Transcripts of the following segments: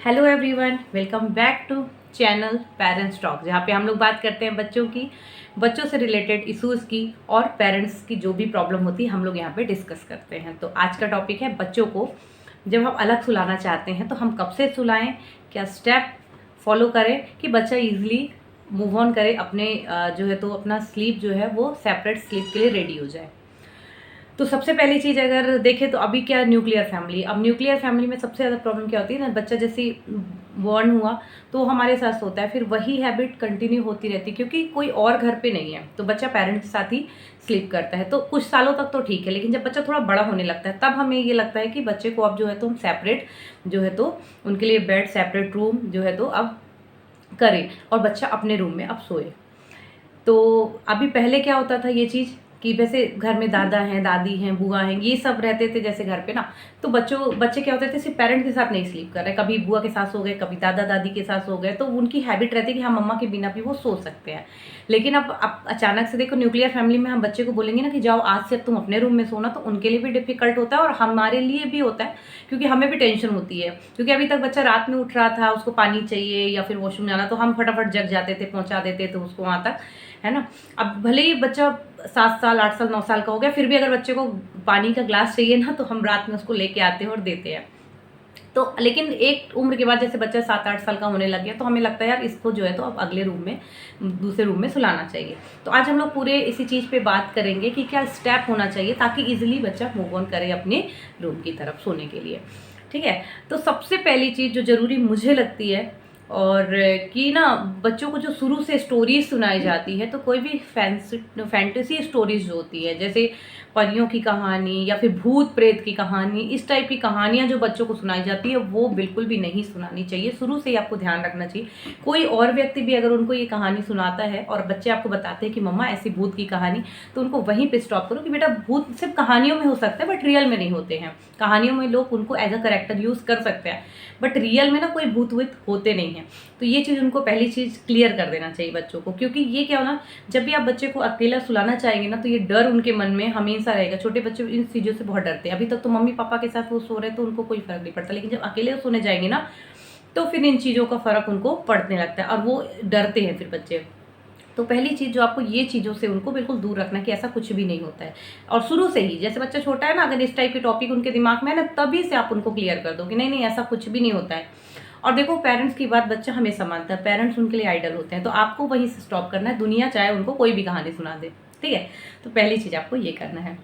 Hello everyone, welcome back to channel parents talk, जहाँ पे हम लोग बात करते हैं बच्चों से रिलेटेड इश्यूज़ की और पेरेंट्स की जो भी प्रॉब्लम होती है हम लोग यहाँ पे डिस्कस करते हैं। तो आज का टॉपिक है बच्चों को जब हम अलग सुलाना चाहते हैं तो हम कब से सुलाएं, क्या स्टेप फॉलो करें कि बच्चा ईजिली मूव ऑन करे, अपने जो है तो अपना स्लीप जो है वो सेपरेट स्लीप के लिए रेडी हो जाए। तो सबसे पहली चीज़ अगर देखें तो अभी क्या न्यूक्लियर फैमिली, अब न्यूक्लियर फैमिली में सबसे ज़्यादा प्रॉब्लम क्या होती है ना, बच्चा जैसे बॉर्न हुआ तो हमारे साथ सोता है, फिर वही हैबिट कंटिन्यू होती रहती है क्योंकि कोई और घर पे नहीं है, तो बच्चा पेरेंट्स के साथ ही स्लीप करता है। तो कुछ सालों तक तो ठीक है, लेकिन जब बच्चा थोड़ा बड़ा होने लगता है तब हमें ये लगता है कि बच्चे को अब जो है तो हम सेपरेट जो है तो उनके लिए बेड, सेपरेट रूम जो है तो अब करें और बच्चा अपने रूम में अब सोए। तो अभी पहले क्या होता था ये चीज़ कि वैसे घर में दादा हैं, दादी हैं, बुआ हैं, ये सब रहते थे जैसे घर पे ना, तो बच्चे क्या होते थे सिर्फ पेरेंट्स के साथ नहीं स्लीप कर रहे, कभी बुआ के साथ सो गए, कभी दादा दादी के साथ सो गए, तो उनकी हैबिट रहती है कि हाँ मम्मा के बिना भी वो सो सकते हैं। लेकिन अब अचानक से देखो न्यूक्लियर फैमिली में हम बच्चे को बोलेंगे ना कि जाओ आज से अब तुम अपने रूम में सोना, तो उनके लिए भी डिफिकल्ट होता है और हमारे लिए भी होता है क्योंकि हमें भी टेंशन होती है, क्योंकि अभी तक बच्चा रात में उठ रहा था, उसको पानी चाहिए या फिर वॉशरूम जाना, तो हम फटाफट जग जाते थे, पहुंचा देते थे उसको वहाँ तक, है ना। अब भले ही बच्चा 7 साल, 8 साल, 9 साल का हो गया, फिर भी अगर बच्चे को पानी का ग्लास चाहिए ना तो हम रात में उसको लेके आते हैं और देते हैं। तो लेकिन एक उम्र के बाद जैसे बच्चा 7-8 साल का होने लग गया तो हमें लगता है यार इसको जो है तो अब अगले रूम में, दूसरे रूम में सुलाना चाहिए। तो आज हम लोग पूरे इसी चीज़ पे बात करेंगे कि क्या स्टेप होना चाहिए ताकि इजीली बच्चा मूव ऑन करे अपने रूम की तरफ सोने के लिए। ठीक है, तो सबसे पहली चीज़ जो ज़रूरी मुझे लगती है और कि ना, बच्चों को जो शुरू से स्टोरीज सुनाई जाती है, तो कोई भी फैंटेसी स्टोरीज जो होती है जैसे परियों की कहानी या फिर भूत प्रेत की कहानी, इस टाइप की कहानियाँ जो बच्चों को सुनाई जाती है वो बिल्कुल भी नहीं सुनानी चाहिए। शुरू से ही आपको ध्यान रखना चाहिए। कोई और व्यक्ति भी अगर उनको ये कहानी सुनाता है और बच्चे आपको बताते हैं कि मम्मा ऐसी भूत की कहानी, तो उनको वहीं पे स्टॉप करो कि बेटा भूत सिर्फ कहानियों में हो सकता है बट रियल में नहीं होते हैं। कहानियों में लोग उनको एज अ करेक्टर यूज़ कर सकते हैं बट रियल में ना कोई भूत वूत होते नहीं हैं। तो ये चीज़ उनको पहली चीज़ क्लियर कर देना चाहिए बच्चों को, क्योंकि ये क्या हो ना, जब भी आप बच्चे को अकेला सुलाना चाहेंगे ना तो ये डर उनके मन में हमेशा रहेगा। छोटे बच्चे इन चीज़ों से बहुत डरते हैं। अभी तक तो मम्मी पापा के साथ वो सो रहे तो उनको कोई फर्क नहीं पड़ता, लेकिन जब अकेले सोने जाएंगे ना तो फिर इन चीज़ों का फर्क उनको पड़ने लगता है और वो डरते हैं फिर बच्चे। तो पहली चीज़ जो आपको ये चीज़ों से उनको बिल्कुल दूर रखना है कि ऐसा कुछ भी नहीं होता है। और शुरू से ही जैसे बच्चा छोटा है ना, अगर इस टाइप के टॉपिक उनके दिमाग में है ना, तभी से आप उनको क्लियर कर दो कि नहीं नहीं ऐसा कुछ भी नहीं होता है। और देखो पेरेंट्स की बात बच्चा हमेशा मानता है, पेरेंट्स उनके लिए आइडल होते हैं, तो आपको वहीं से स्टॉप करना है, दुनिया चाहे उनको कोई भी कहानी सुना दे। ठीक है, तो पहली चीज़ आपको ये करना है।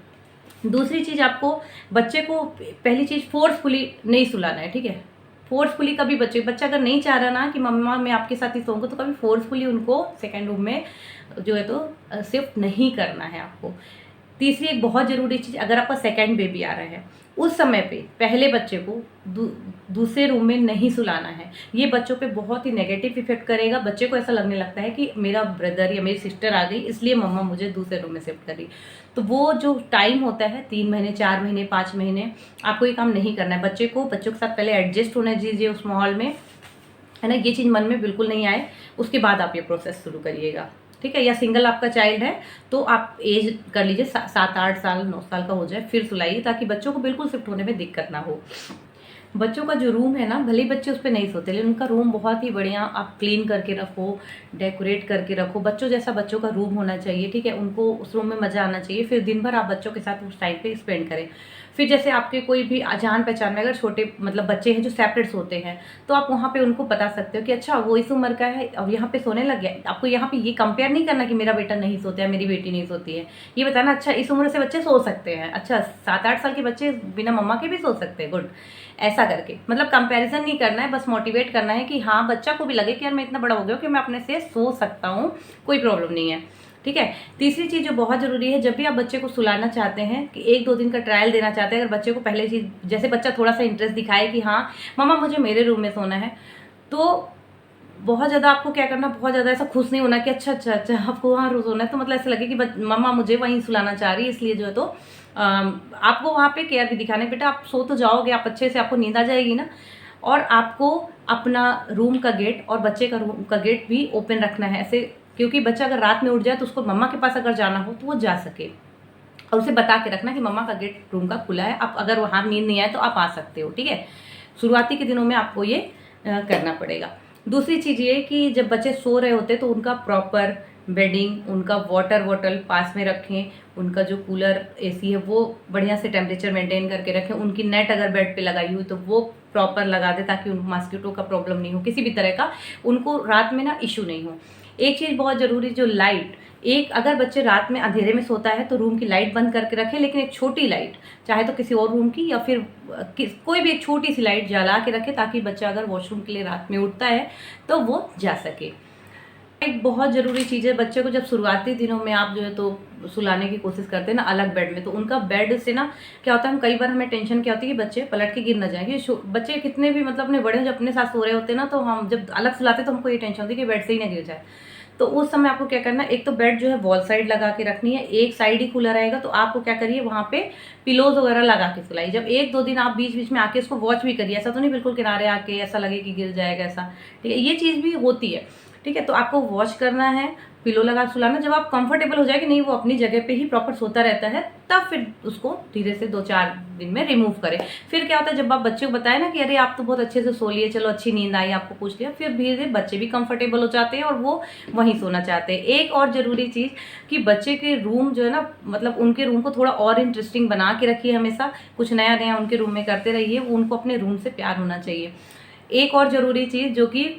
दूसरी चीज़, आपको बच्चे को पहली चीज़ फोर्सफुली नहीं सुलाना है। ठीक है, फोर्सफुली कभी बच्चा अगर नहीं चाह रहा ना कि मम्मा मैं आपके साथ ही सोऊंगा, तो कभी फोर्सफुली उनको सेकेंड रूम में जो है तो शिफ्ट नहीं करना है आपको। तीसरी एक बहुत ज़रूरी चीज़, अगर आपका सेकेंड बेबी आ रहा है उस समय पे पहले बच्चे को दूसरे रूम में नहीं सुलाना है। ये बच्चों पे बहुत ही नेगेटिव इफेक्ट करेगा। बच्चे को ऐसा लगने लगता है कि मेरा ब्रदर या मेरी सिस्टर आ गई इसलिए मम्मा मुझे दूसरे रूम में शिफ्ट कर रही। तो वो जो टाइम होता है 3 महीने, 4 महीने, 5 महीने, आपको ये काम नहीं करना है। बच्चों के साथ पहले एडजस्ट होने दीजिए उस माहौल में, है ना। ये चीज़ मन में बिल्कुल नहीं आए, उसके बाद आप ये प्रोसेस शुरू करिएगा। ठीक है, या सिंगल आपका चाइल्ड है तो आप एज कर लीजिए 7-8 साल, 9 साल का हो जाए फिर सुलाइए, ताकि बच्चों को बिल्कुल शिफ्ट होने में दिक्कत ना हो। बच्चों का जो रूम है ना, भले ही बच्चे उस पर नहीं सोते, लेकिन उनका रूम बहुत ही बढ़िया आप क्लीन करके रखो, डेकोरेट करके रखो, बच्चों जैसा बच्चों का रूम होना चाहिए। ठीक है, उनको उस रूम में मज़ा आना चाहिए। फिर दिन भर आप बच्चों के साथ उस टाइम पे स्पेंड करें। फिर जैसे आपके कोई भी जान पहचान में अगर छोटे मतलब बच्चे हैं जो सेपरेट सोते हैं, तो आप वहाँ पे उनको बता सकते हो कि अच्छा वो इस उम्र का है और यहाँ पे सोने लग गया। आपको यहाँ पे ये कंपेयर नहीं करना कि मेरा बेटा नहीं सोता है, मेरी बेटी नहीं सोती है। ये बताना अच्छा इस उम्र से बच्चे सो सकते हैं, अच्छा 7-8 साल के बच्चे बिना मम्मा के भी सो सकते हैं, गुड। ऐसा करके मतलब कंपैरिजन नहीं करना है, बस मोटिवेट करना है कि हाँ बच्चा को भी लगे कि यार मैं इतना बड़ा हो गया कि मैं अपने से सो सकता हूँ, कोई प्रॉब्लम नहीं है। ठीक है, तीसरी चीज़ जो बहुत ज़रूरी है, जब भी आप बच्चे को सुलाना चाहते हैं कि 1-2 दिन का ट्रायल देना चाहते हैं, अगर बच्चे को पहले चीज़ जैसे बच्चा थोड़ा सा इंटरेस्ट दिखाए कि हाँ मम्मा मुझे मेरे रूम में सोना है, तो बहुत ज़्यादा आपको क्या करना, बहुत ज़्यादा ऐसा खुश नहीं होना कि अच्छा अच्छा अच्छा आपको वहाँ रोज़ सोना है, तो मतलब ऐसा लगे कि मम्मा मुझे वहीं सुलाना चाह रही है, इसलिए जो है तो आपको वहाँ पे केयर भी दिखाना है। बेटा आप सो तो जाओगे, आप अच्छे से, आपको नींद आ जाएगी ना, और आपको अपना रूम का गेट और बच्चे का रूम का गेट भी ओपन रखना है ऐसे, क्योंकि बच्चा अगर रात में उठ जाए तो उसको मम्मा के पास अगर जाना हो तो वो जा सके। और उसे बता के रखना कि मम्मा का गेट रूम का खुला है, आप अगर वहाँ नींद नहीं आए तो आप आ सकते हो। ठीक है, शुरुआती के दिनों में आपको ये करना पड़ेगा। दूसरी चीज़ ये कि जब बच्चे सो रहे होते तो उनका प्रॉपर बेडिंग, उनका वाटर बॉटल पास में रखें, उनका जो कूलर एसी है वो बढ़िया से टेम्परेचर मेंटेन करके रखें, उनकी नेट अगर बेड पे लगाई हुई तो वो प्रॉपर लगा दें ताकि उनको मॉस्किटो का प्रॉब्लम नहीं हो, किसी भी तरह का उनको रात में ना इशू नहीं हो। एक चीज़ बहुत ज़रूरी, जो लाइट, एक अगर बच्चे रात में अंधेरे में सोता है तो रूम की लाइट बंद करके रखें, लेकिन एक छोटी लाइट, चाहे तो किसी और रूम की या फिर कोई भी एक छोटी सी लाइट जला के रखें ताकि बच्चा अगर वॉशरूम के लिए रात में उठता है तो वो जा सके। एक बहुत ज़रूरी चीज़ है, बच्चे को जब शुरुआती दिनों में आप जो है तो सुलाने की कोशिश करते हैं ना अलग बेड में, तो उनका बेड से ना क्या होता है, हम कई बार हमें टेंशन क्या होती है कि बच्चे पलट के गिर ना जाए। कि बच्चे कितने भी मतलब अपने बड़े जब अपने साथ सो रहे होते हैं ना, तो हम जब अलग सुलाते तो हमको ये टेंशन होती है कि बेड से ही ना गिर जाए। तो उस समय आपको क्या करना है, एक तो बेड जो है वॉल साइड लगा के रखनी है, एक साइड ही खुला रहेगा, तो आपको क्या करिए वहाँ पे पिलोज वगैरह लगा के सुलाइए। जब 1-2 दिन आप बीच बीच में आके इसको वॉच भी करिए, ऐसा तो नहीं बिल्कुल किनारे आके ऐसा लगे कि गिर जाएगा ऐसा, ठीक है, ये चीज़ भी होती है, ठीक है। तो आपको वॉच करना है, पिलो लगा सुलाना। जब आप कंफर्टेबल हो जाए कि नहीं वो अपनी जगह पे ही प्रॉपर सोता रहता है, तब फिर उसको धीरे से 2-4 दिन में रिमूव करें। फिर क्या होता है, जब आप बच्चे को बताए ना कि अरे आप तो बहुत अच्छे से सो लिए, चलो अच्छी नींद आई, आपको पूछ लिया, फिर धीरे धीरे बच्चे भी कंफर्टेबल हो जाते हैं और वो वहीं सोना चाहते हैं। एक और ज़रूरी चीज़ कि बच्चे के रूम जो है ना, मतलब उनके रूम को थोड़ा और इंटरेस्टिंग बना के रखिए, हमेशा कुछ नया नया उनके रूम में करते रहिए, उनको अपने रूम से प्यार होना चाहिए। एक और ज़रूरी चीज़, जो कि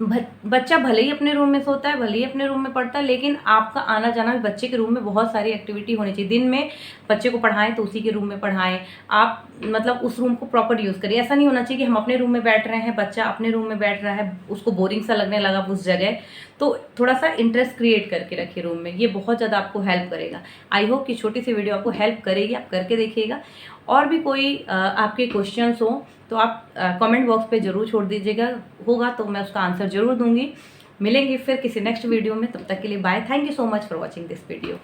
बच्चा भले ही अपने रूम में सोता है, भले ही अपने रूम में पढ़ता है, लेकिन आपका आना जाना भी बच्चे के रूम में बहुत सारी एक्टिविटी होनी चाहिए। दिन में बच्चे को पढ़ाएं तो उसी के रूम में पढ़ाएं, आप मतलब उस रूम को प्रॉपर यूज़ करिए। ऐसा नहीं होना चाहिए कि हम अपने रूम में बैठ रहे हैं, बच्चा अपने रूम में बैठ रहा है, उसको बोरिंग सा लगने लगा उस जगह, तो थोड़ा सा इंटरेस्ट क्रिएट करके रखिए रूम में, ये बहुत ज़्यादा आपको हेल्प करेगा। आई होप कि छोटी सी वीडियो आपको हेल्प करेगी, आप करके देखिएगा। और भी कोई आपके क्वेश्चंस हो तो आप कमेंट बॉक्स पे ज़रूर छोड़ दीजिएगा, होगा तो मैं उसका आंसर ज़रूर दूंगी। मिलेंगे फिर किसी नेक्स्ट वीडियो में, तब तक के लिए bye. Thank you so much for watching this video.